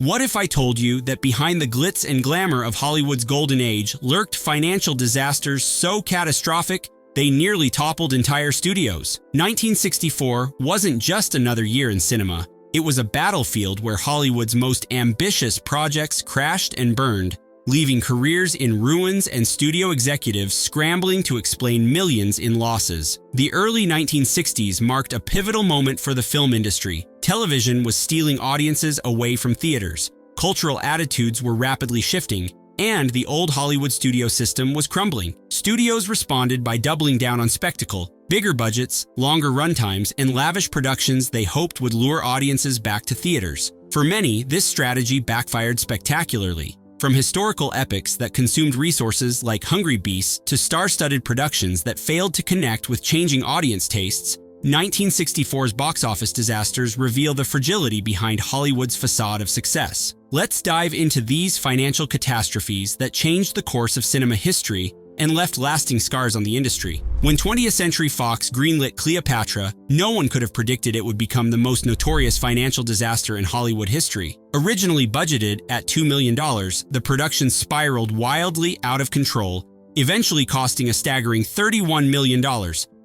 What if I told you that behind the glitz and glamour of Hollywood's golden age lurked financial disasters so catastrophic they nearly toppled entire studios? 1964 wasn't just another year in cinema. It was a battlefield where Hollywood's most ambitious projects crashed and burned, leaving careers in ruins and studio executives scrambling to explain millions in losses. The early 1960s marked a pivotal moment for the film industry. Television was stealing audiences away from theaters, cultural attitudes were rapidly shifting, and the old Hollywood studio system was crumbling. Studios responded by doubling down on spectacle, bigger budgets, longer runtimes, and lavish productions they hoped would lure audiences back to theaters. For many, this strategy backfired spectacularly. From historical epics that consumed resources like Hungry Beasts to star-studded productions that failed to connect with changing audience tastes, 1964's box office disasters reveal the fragility behind Hollywood's facade of success. Let's dive into these financial catastrophes that changed the course of cinema history and left lasting scars on the industry. When 20th Century Fox greenlit Cleopatra, no one could have predicted it would become the most notorious financial disaster in Hollywood history. Originally budgeted at $2 million, the production spiraled wildly out of control, eventually costing a staggering $31 million,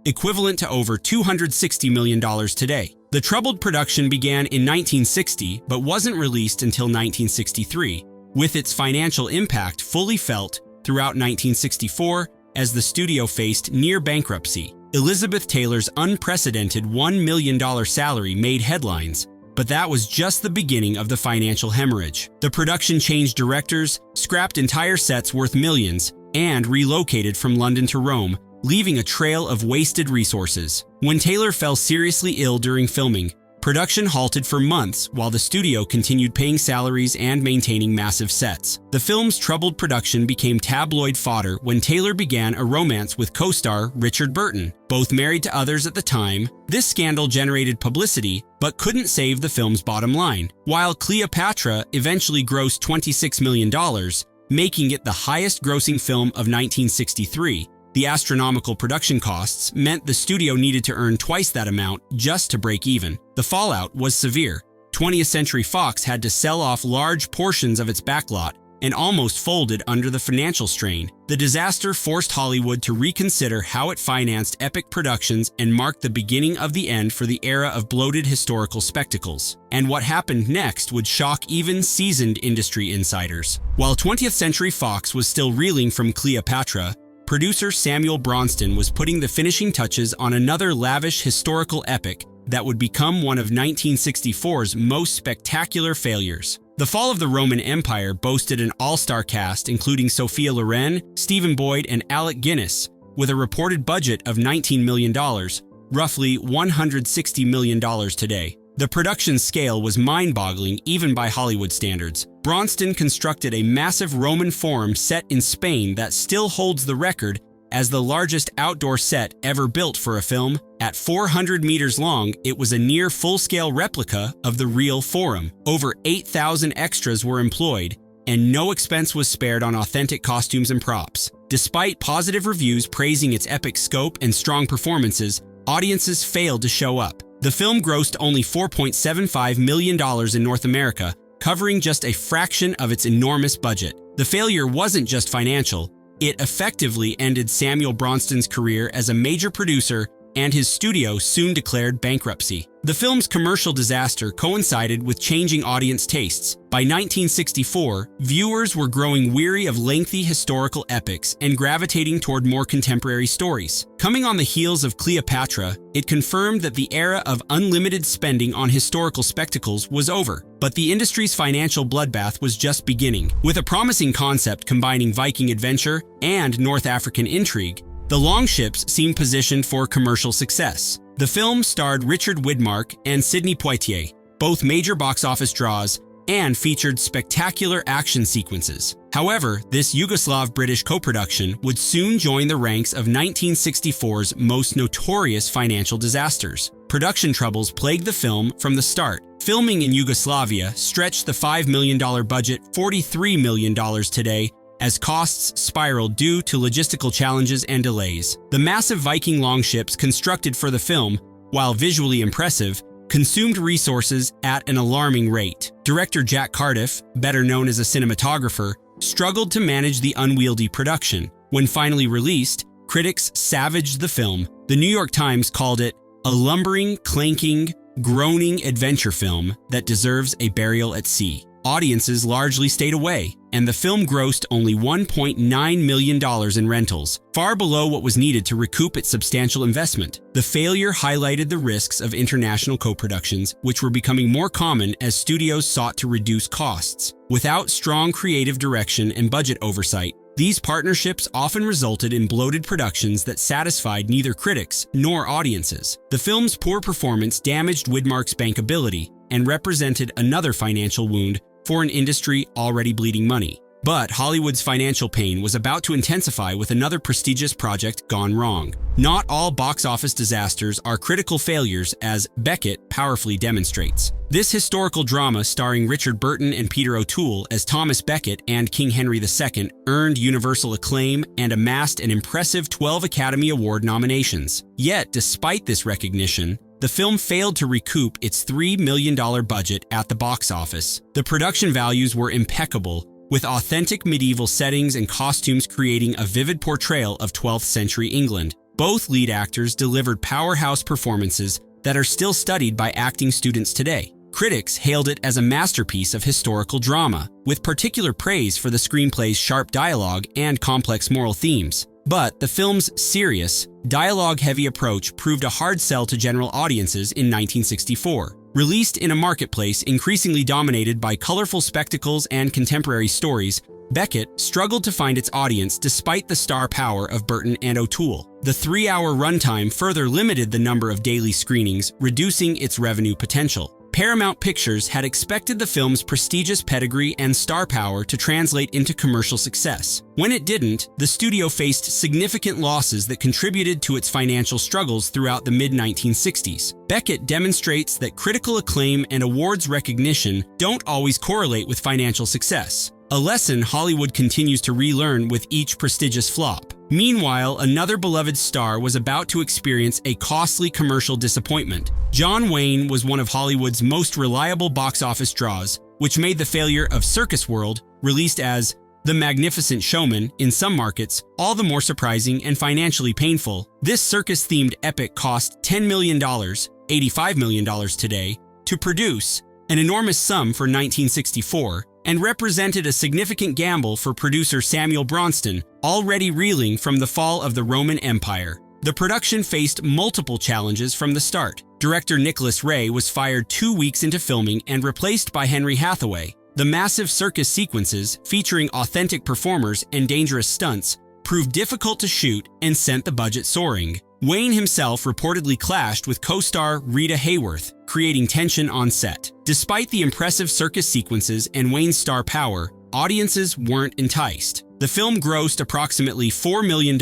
equivalent to over $260 million today. The troubled production began in 1960 but wasn't released until 1963, with its financial impact fully felt throughout 1964 as the studio faced near bankruptcy. Elizabeth Taylor's unprecedented $1 million salary made headlines, but that was just the beginning of the financial hemorrhage. The production changed directors, scrapped entire sets worth millions, and relocated from London to Rome, leaving a trail of wasted resources. When Taylor fell seriously ill during filming, production halted for months while the studio continued paying salaries and maintaining massive sets. The film's troubled production became tabloid fodder when Taylor began a romance with co-star Richard Burton, both married to others at the time. This scandal generated publicity but couldn't save the film's bottom line. While Cleopatra eventually grossed $26 million, making it the highest-grossing film of 1963, the astronomical production costs meant the studio needed to earn twice that amount just to break even. The fallout was severe. 20th Century Fox had to sell off large portions of its backlot and almost folded under the financial strain. The disaster forced Hollywood to reconsider how it financed epic productions and marked the beginning of the end for the era of bloated historical spectacles. And what happened next would shock even seasoned industry insiders. While 20th Century Fox was still reeling from Cleopatra, producer Samuel Bronston was putting the finishing touches on another lavish historical epic that would become one of 1964's most spectacular failures. The Fall of the Roman Empire boasted an all-star cast including Sophia Loren, Stephen Boyd, and Alec Guinness, with a reported budget of $19 million, roughly $160 million today. The production scale was mind-boggling even by Hollywood standards. Bronston constructed a massive Roman Forum set in Spain that still holds the record as the largest outdoor set ever built for a film. At 400 meters long, it was a near full-scale replica of the real Forum. Over 8,000 extras were employed, and no expense was spared on authentic costumes and props. Despite positive reviews praising its epic scope and strong performances, audiences failed to show up. The film grossed only $4.75 million in North America, covering just a fraction of its enormous budget. The failure wasn't just financial, it effectively ended Samuel Bronston's career as a major producer, and his studio soon declared bankruptcy. The film's commercial disaster coincided with changing audience tastes. By 1964, viewers were growing weary of lengthy historical epics and gravitating toward more contemporary stories. Coming on the heels of Cleopatra, it confirmed that the era of unlimited spending on historical spectacles was over. But the industry's financial bloodbath was just beginning. With a promising concept combining Viking adventure and North African intrigue, the Longships seemed positioned for commercial success. The film starred Richard Widmark and Sidney Poitier, both major box office draws, and featured spectacular action sequences. However, this Yugoslav-British co-production would soon join the ranks of 1964's most notorious financial disasters. Production troubles plagued the film from the start. Filming in Yugoslavia stretched the $5 million budget $43 million today, as costs spiraled due to logistical challenges and delays. The massive Viking longships constructed for the film, while visually impressive, consumed resources at an alarming rate. Director Jack Cardiff, better known as a cinematographer, struggled to manage the unwieldy production. When finally released, critics savaged the film. The New York Times called it a lumbering, clanking, groaning adventure film that deserves a burial at sea. Audiences largely stayed away, and the film grossed only $1.9 million in rentals, far below what was needed to recoup its substantial investment. The failure highlighted the risks of international co-productions, which were becoming more common as studios sought to reduce costs. Without strong creative direction and budget oversight, these partnerships often resulted in bloated productions that satisfied neither critics nor audiences. The film's poor performance damaged Widmark's bankability and represented another financial wound for an industry already bleeding money. But Hollywood's financial pain was about to intensify with another prestigious project gone wrong. Not all box office disasters are critical failures, as Beckett powerfully demonstrates. This historical drama, starring Richard Burton and Peter O'Toole as Thomas Becket and King Henry II, earned universal acclaim and amassed an impressive 12 Academy Award nominations. Yet, despite this recognition, the film failed to recoup its $3 million budget at the box office. The production values were impeccable, with authentic medieval settings and costumes creating a vivid portrayal of 12th century England. Both lead actors delivered powerhouse performances that are still studied by acting students today. Critics hailed it as a masterpiece of historical drama, with particular praise for the screenplay's sharp dialogue and complex moral themes. But the film's serious, dialogue-heavy approach proved a hard sell to general audiences in 1964. Released in a marketplace increasingly dominated by colorful spectacles and contemporary stories, Becket struggled to find its audience despite the star power of Burton and O'Toole. The 3-hour runtime further limited the number of daily screenings, reducing its revenue potential. Paramount Pictures had expected the film's prestigious pedigree and star power to translate into commercial success. When it didn't, the studio faced significant losses that contributed to its financial struggles throughout the mid-1960s. Becket demonstrates that critical acclaim and awards recognition don't always correlate with financial success, a lesson Hollywood continues to relearn with each prestigious flop. Meanwhile, another beloved star was about to experience a costly commercial disappointment. John Wayne was one of Hollywood's most reliable box office draws, which made the failure of Circus World, released as The Magnificent Showman in some markets, all the more surprising and financially painful. This circus-themed epic cost $10 million, $85 million today, to produce, an enormous sum for 1964, and represented a significant gamble for producer Samuel Bronston, already reeling from the fall of the Roman Empire. The production faced multiple challenges from the start. Director Nicholas Ray was fired 2 weeks into filming and replaced by Henry Hathaway. The massive circus sequences, featuring authentic performers and dangerous stunts, proved difficult to shoot and sent the budget soaring. Wayne himself reportedly clashed with co-star Rita Hayworth, creating tension on set. Despite the impressive circus sequences and Wayne's star power, audiences weren't enticed. The film grossed approximately $4 million,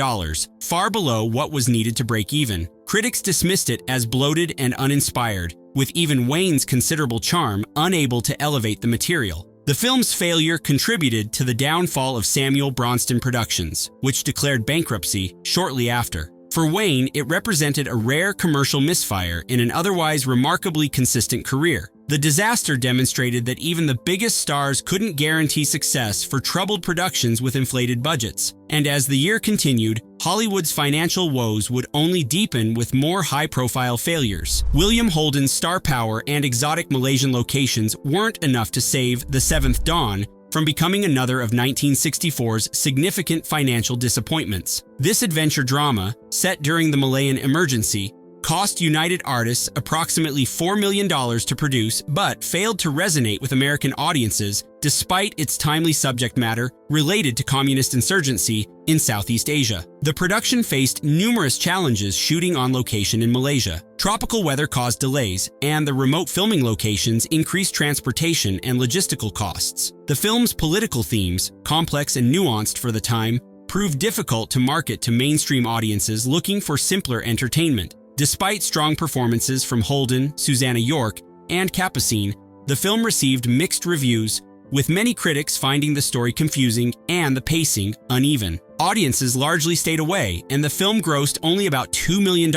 far below what was needed to break even. Critics dismissed it as bloated and uninspired, with even Wayne's considerable charm unable to elevate the material. The film's failure contributed to the downfall of Samuel Bronston Productions, which declared bankruptcy shortly after. For Wayne, it represented a rare commercial misfire in an otherwise remarkably consistent career. The disaster demonstrated that even the biggest stars couldn't guarantee success for troubled productions with inflated budgets. And as the year continued, Hollywood's financial woes would only deepen with more high-profile failures. William Holden's star power and exotic Malaysian locations weren't enough to save The Seventh Dawn from becoming another of 1964's significant financial disappointments. This adventure drama, set during the Malayan emergency, cost United Artists approximately $4 million to produce, but failed to resonate with American audiences despite its timely subject matter related to communist insurgency in Southeast Asia. The production faced numerous challenges shooting on location in Malaysia. Tropical weather caused delays, and the remote filming locations increased transportation and logistical costs. The film's political themes, complex and nuanced for the time, proved difficult to market to mainstream audiences looking for simpler entertainment. Despite strong performances from Holden, Susanna York, and Capucine, the film received mixed reviews, with many critics finding the story confusing and the pacing uneven. Audiences largely stayed away, and the film grossed only about $2 million,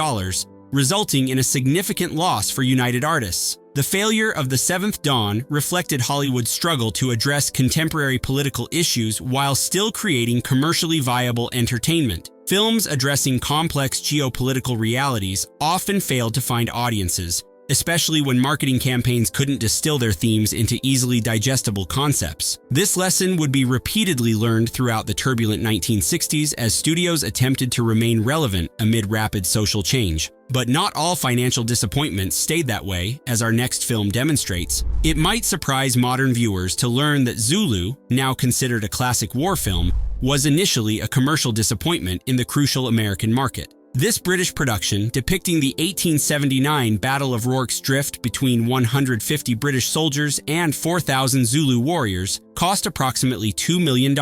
resulting in a significant loss for United Artists. The failure of The Seventh Dawn reflected Hollywood's struggle to address contemporary political issues while still creating commercially viable entertainment. Films addressing complex geopolitical realities often failed to find audiences, especially when marketing campaigns couldn't distill their themes into easily digestible concepts. This lesson would be repeatedly learned throughout the turbulent 1960s as studios attempted to remain relevant amid rapid social change. But not all financial disappointments stayed that way, as our next film demonstrates. It might surprise modern viewers to learn that Zulu, now considered a classic war film, was initially a commercial disappointment in the crucial American market. This British production, depicting the 1879 Battle of Rorke's Drift between 150 British soldiers and 4,000 Zulu warriors, cost approximately $2 million,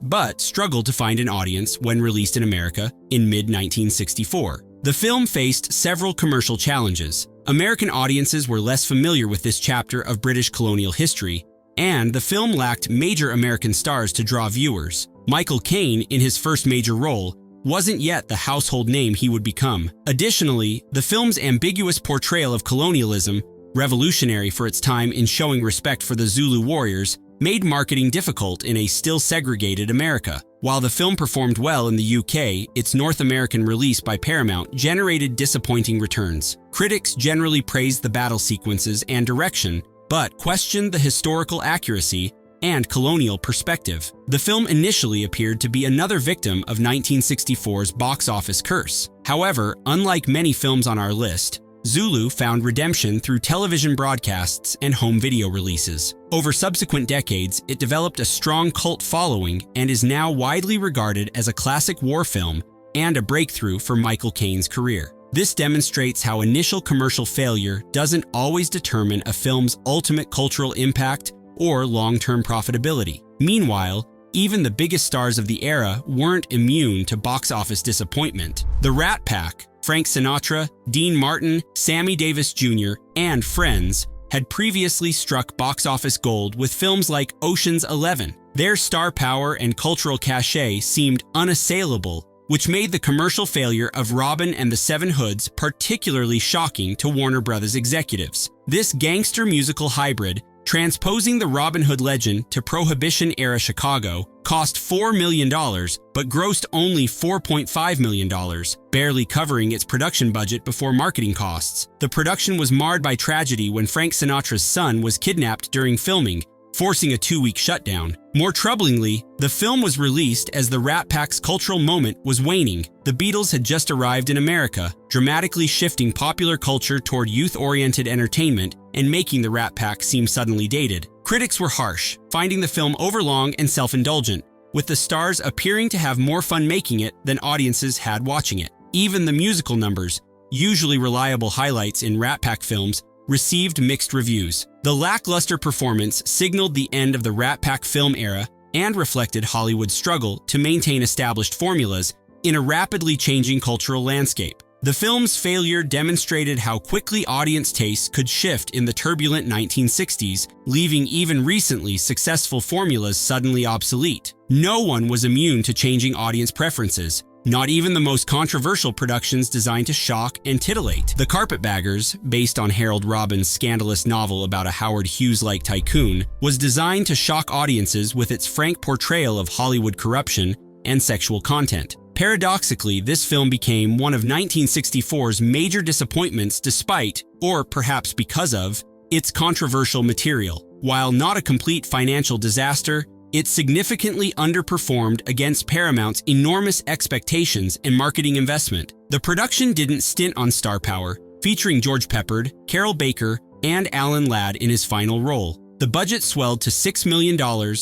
but struggled to find an audience when released in America in mid-1964. The film faced several commercial challenges. American audiences were less familiar with this chapter of British colonial history, and the film lacked major American stars to draw viewers. Michael Caine, in his first major role, wasn't yet the household name he would become. Additionally, the film's ambiguous portrayal of colonialism, revolutionary for its time in showing respect for the Zulu warriors, made marketing difficult in a still segregated America. While the film performed well in the UK, its North American release by Paramount generated disappointing returns. Critics generally praised the battle sequences and direction, but questioned the historical accuracy and colonial perspective. The film initially appeared to be another victim of 1964's box office curse. However, unlike many films on our list, Zulu found redemption through television broadcasts and home video releases. Over subsequent decades, it developed a strong cult following and is now widely regarded as a classic war film and a breakthrough for Michael Caine's career. This demonstrates how initial commercial failure doesn't always determine a film's ultimate cultural impact or long-term profitability. Meanwhile, even the biggest stars of the era weren't immune to box office disappointment. The Rat Pack, Frank Sinatra, Dean Martin, Sammy Davis Jr., and friends had previously struck box office gold with films like Ocean's 11. Their star power and cultural cachet seemed unassailable, which made the commercial failure of Robin and the Seven Hoods particularly shocking to Warner Brothers executives. This gangster musical hybrid, transposing the Robin Hood legend to Prohibition-era Chicago, cost $4 million, but grossed only $4.5 million, barely covering its production budget before marketing costs. The production was marred by tragedy when Frank Sinatra's son was kidnapped during filming, forcing a 2-week shutdown. More troublingly, the film was released as the Rat Pack's cultural moment was waning. The Beatles had just arrived in America, dramatically shifting popular culture toward youth-oriented entertainment and making the Rat Pack seem suddenly dated. Critics were harsh, finding the film overlong and self-indulgent, with the stars appearing to have more fun making it than audiences had watching it. Even the musical numbers, usually reliable highlights in Rat Pack films, received mixed reviews. The lackluster performance signaled the end of the Rat Pack film era and reflected Hollywood's struggle to maintain established formulas in a rapidly changing cultural landscape. The film's failure demonstrated how quickly audience tastes could shift in the turbulent 1960s, leaving even recently successful formulas suddenly obsolete. No one was immune to changing audience preferences, not even the most controversial productions designed to shock and titillate. The Carpetbaggers, based on Harold Robbins' scandalous novel about a Howard Hughes-like tycoon, was designed to shock audiences with its frank portrayal of Hollywood corruption and sexual content. Paradoxically, this film became one of 1964's major disappointments despite, or perhaps because of, its controversial material. While not a complete financial disaster, it significantly underperformed against Paramount's enormous expectations and marketing investment. The production didn't stint on star power, featuring George Peppard, Carol Baker, and Alan Ladd in his final role. The budget swelled to $6 million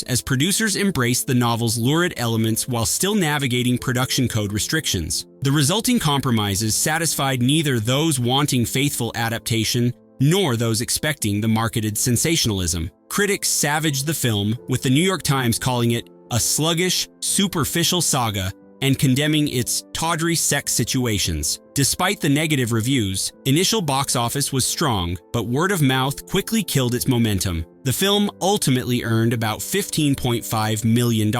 as producers embraced the novel's lurid elements while still navigating production code restrictions. The resulting compromises satisfied neither those wanting faithful adaptation nor those expecting the marketed sensationalism. Critics savaged the film, with the New York Times calling it a sluggish, superficial saga and condemning its tawdry sex situations. Despite the negative reviews, initial box office was strong, but word of mouth quickly killed its momentum. The film ultimately earned about $15.5 million,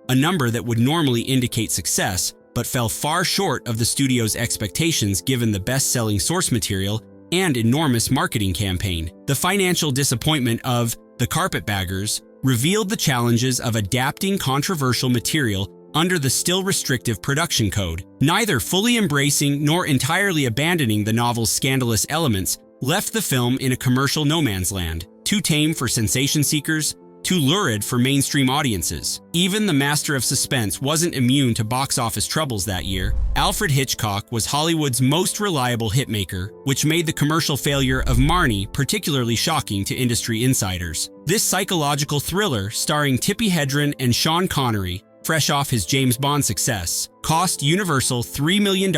a number that would normally indicate success, but fell far short of the studio's expectations given the best-selling source material and enormous marketing campaign. The financial disappointment of The Carpetbaggers revealed the challenges of adapting controversial material under the still restrictive production code. Neither fully embracing nor entirely abandoning the novel's scandalous elements left the film in a commercial no man's land, too tame for sensation seekers, too lurid for mainstream audiences. Even the master of suspense wasn't immune to box office troubles that year. Alfred Hitchcock was Hollywood's most reliable hitmaker, which made the commercial failure of Marnie particularly shocking to industry insiders. This psychological thriller, starring Tippi Hedren and Sean Connery, fresh off his James Bond success, cost Universal $3 million,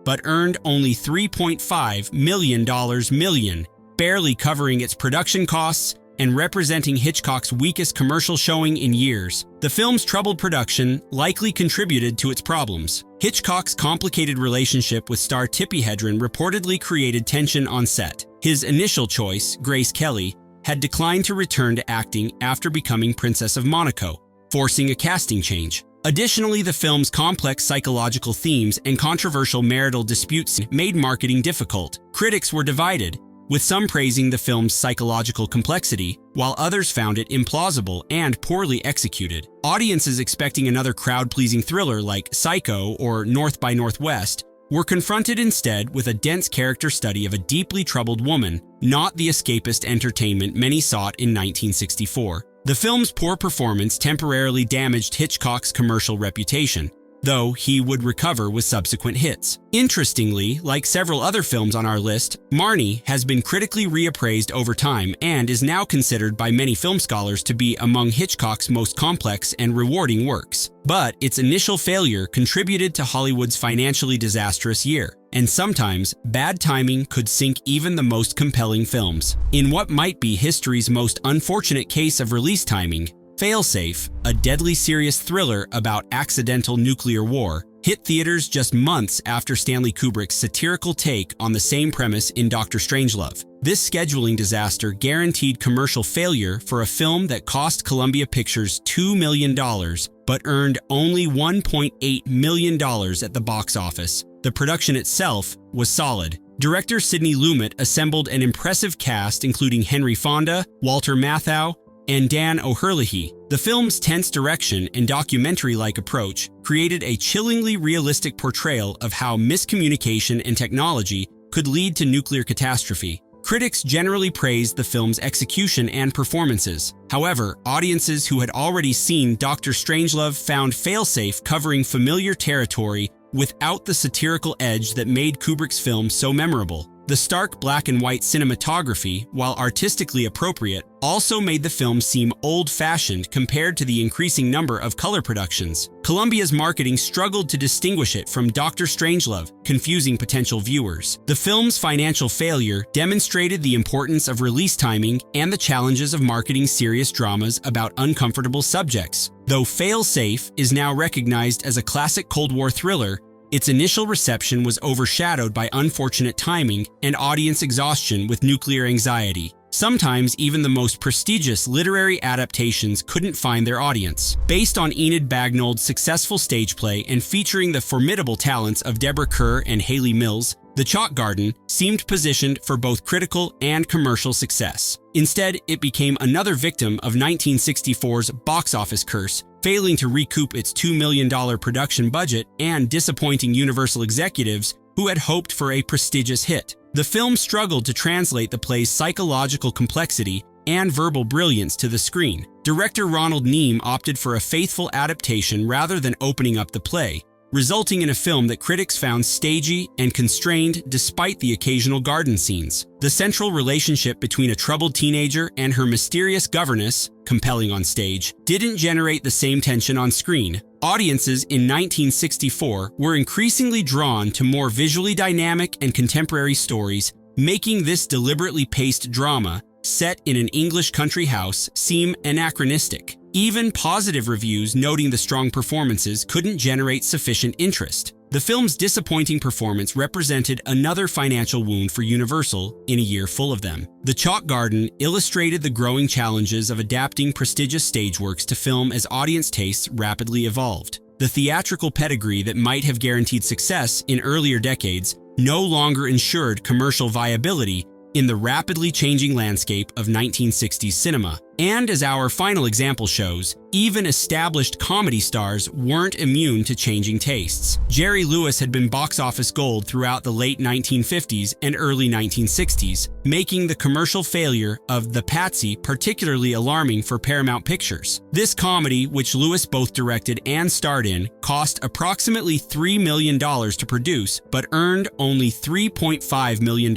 but earned only $3.5 million, barely covering its production costs and representing Hitchcock's weakest commercial showing in years. The film's troubled production likely contributed to its problems. Hitchcock's complicated relationship with star Tippi Hedren reportedly created tension on set. His initial choice, Grace Kelly, had declined to return to acting after becoming Princess of Monaco, forcing a casting change. Additionally, the film's complex psychological themes and controversial marital disputes made marketing difficult. Critics were divided, with some praising the film's psychological complexity, while others found it implausible and poorly executed. Audiences expecting another crowd-pleasing thriller like Psycho or North by Northwest were confronted instead with a dense character study of a deeply troubled woman, not the escapist entertainment many sought in 1964. The film's poor performance temporarily damaged Hitchcock's commercial reputation, though he would recover with subsequent hits. Interestingly, like several other films on our list, Marnie has been critically reappraised over time and is now considered by many film scholars to be among Hitchcock's most complex and rewarding works. But its initial failure contributed to Hollywood's financially disastrous year, and sometimes bad timing could sink even the most compelling films. In what might be history's most unfortunate case of release timing, Failsafe, a deadly serious thriller about accidental nuclear war, hit theaters just months after Stanley Kubrick's satirical take on the same premise in Dr. Strangelove. This scheduling disaster guaranteed commercial failure for a film that cost Columbia Pictures $2 million, but earned only $1.8 million at the box office. The production itself was solid. Director Sidney Lumet assembled an impressive cast including Henry Fonda, Walter Matthau, and Dan O'Herlihy. The film's tense direction and documentary-like approach created a chillingly realistic portrayal of how miscommunication and technology could lead to nuclear catastrophe. Critics generally praised the film's execution and performances. However, audiences who had already seen Dr. Strangelove found Failsafe covering familiar territory without the satirical edge that made Kubrick's film so memorable. The stark black and white cinematography, while artistically appropriate, also made the film seem old-fashioned compared to the increasing number of color productions. Columbia's marketing struggled to distinguish it from Dr. Strangelove, confusing potential viewers. The film's financial failure demonstrated the importance of release timing and the challenges of marketing serious dramas about uncomfortable subjects. Though Failsafe is now recognized as a classic Cold War thriller, its initial reception was overshadowed by unfortunate timing and audience exhaustion with nuclear anxiety. Sometimes even the most prestigious literary adaptations couldn't find their audience. Based on Enid Bagnold's successful stage play and featuring the formidable talents of Deborah Kerr and Haley Mills, The Chalk Garden seemed positioned for both critical and commercial success. Instead, it became another victim of 1964's box office curse, failing to recoup its $2 million production budget and disappointing Universal executives who had hoped for a prestigious hit. The film struggled to translate the play's psychological complexity and verbal brilliance to the screen. Director Ronald Neame opted for a faithful adaptation rather than opening up the play, resulting in a film that critics found stagey and constrained despite the occasional garden scenes. The central relationship between a troubled teenager and her mysterious governess, compelling on stage, didn't generate the same tension on screen. Audiences in 1964 were increasingly drawn to more visually dynamic and contemporary stories, making this deliberately paced drama, set in an English country house, seem anachronistic. Even positive reviews noting the strong performances couldn't generate sufficient interest. The film's disappointing performance represented another financial wound for Universal in a year full of them. The Chalk Garden illustrated the growing challenges of adapting prestigious stage works to film as audience tastes rapidly evolved. The theatrical pedigree that might have guaranteed success in earlier decades no longer ensured commercial viability in the rapidly changing landscape of 1960s cinema. And as our final example shows, even established comedy stars weren't immune to changing tastes. Jerry Lewis had been box office gold throughout the late 1950s and early 1960s, making the commercial failure of The Patsy particularly alarming for Paramount Pictures. This comedy, which Lewis both directed and starred in, cost approximately $3 million to produce, but earned only $3.5 million.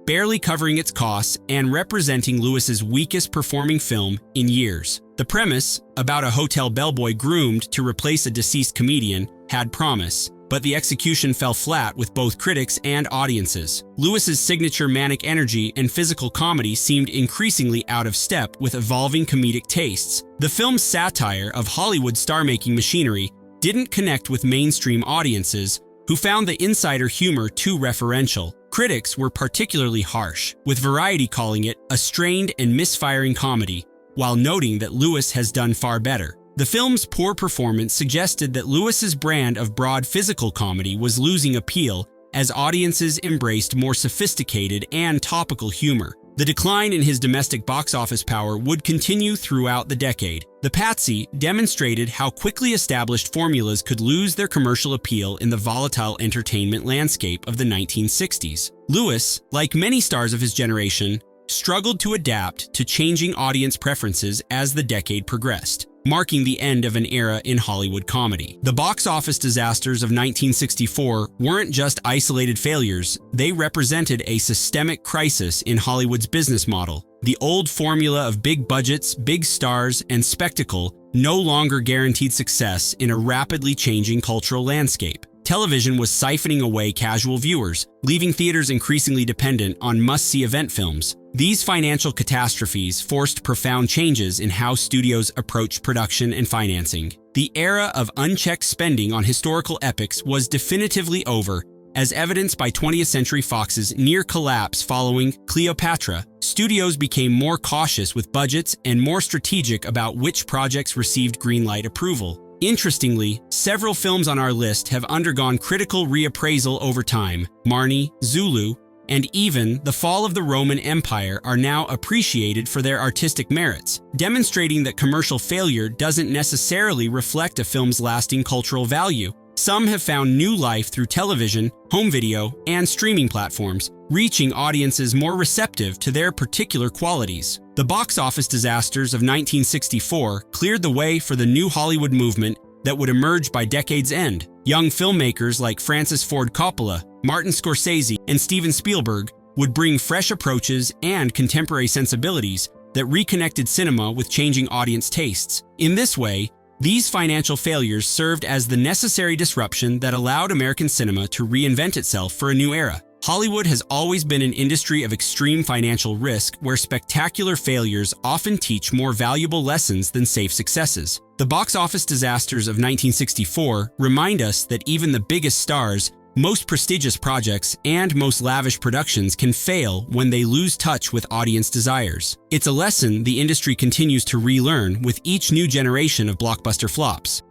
Barely covering its costs and representing Lewis's weakest performing film in years. The premise, about a hotel bellboy groomed to replace a deceased comedian, had promise, but the execution fell flat with both critics and audiences. Lewis's signature manic energy and physical comedy seemed increasingly out of step with evolving comedic tastes. The film's satire of Hollywood star-making machinery didn't connect with mainstream audiences, who found the insider humor too referential. Critics were particularly harsh, with Variety calling it a strained and misfiring comedy, while noting that Lewis has done far better. The film's poor performance suggested that Lewis's brand of broad physical comedy was losing appeal as audiences embraced more sophisticated and topical humor. The decline in his domestic box office power would continue throughout the decade. The Patsy demonstrated how quickly established formulas could lose their commercial appeal in the volatile entertainment landscape of the 1960s. Lewis, like many stars of his generation, struggled to adapt to changing audience preferences as the decade progressed, marking the end of an era in Hollywood comedy. The box office disasters of 1964 weren't just isolated failures, they represented a systemic crisis in Hollywood's business model. The old formula of big budgets, big stars, and spectacle no longer guaranteed success in a rapidly changing cultural landscape. Television was siphoning away casual viewers, leaving theaters increasingly dependent on must-see event films. These financial catastrophes forced profound changes in how studios approached production and financing. The era of unchecked spending on historical epics was definitively over, as evidenced by 20th Century Fox's near collapse following Cleopatra. Studios became more cautious with budgets and more strategic about which projects received greenlight approval. Interestingly, several films on our list have undergone critical reappraisal over time. Marnie, Zulu, and even The Fall of the Roman Empire are now appreciated for their artistic merits, demonstrating that commercial failure doesn't necessarily reflect a film's lasting cultural value. Some have found new life through television, home video, and streaming platforms, reaching audiences more receptive to their particular qualities. The box office disasters of 1964 cleared the way for the new Hollywood movement that would emerge by decade's end. Young filmmakers like Francis Ford Coppola, Martin Scorsese, and Steven Spielberg would bring fresh approaches and contemporary sensibilities that reconnected cinema with changing audience tastes. In this way, these financial failures served as the necessary disruption that allowed American cinema to reinvent itself for a new era. Hollywood has always been an industry of extreme financial risk where spectacular failures often teach more valuable lessons than safe successes. The box office disasters of 1964 remind us that even the biggest stars, most prestigious projects, and most lavish productions can fail when they lose touch with audience desires. It's a lesson the industry continues to relearn with each new generation of blockbuster flops.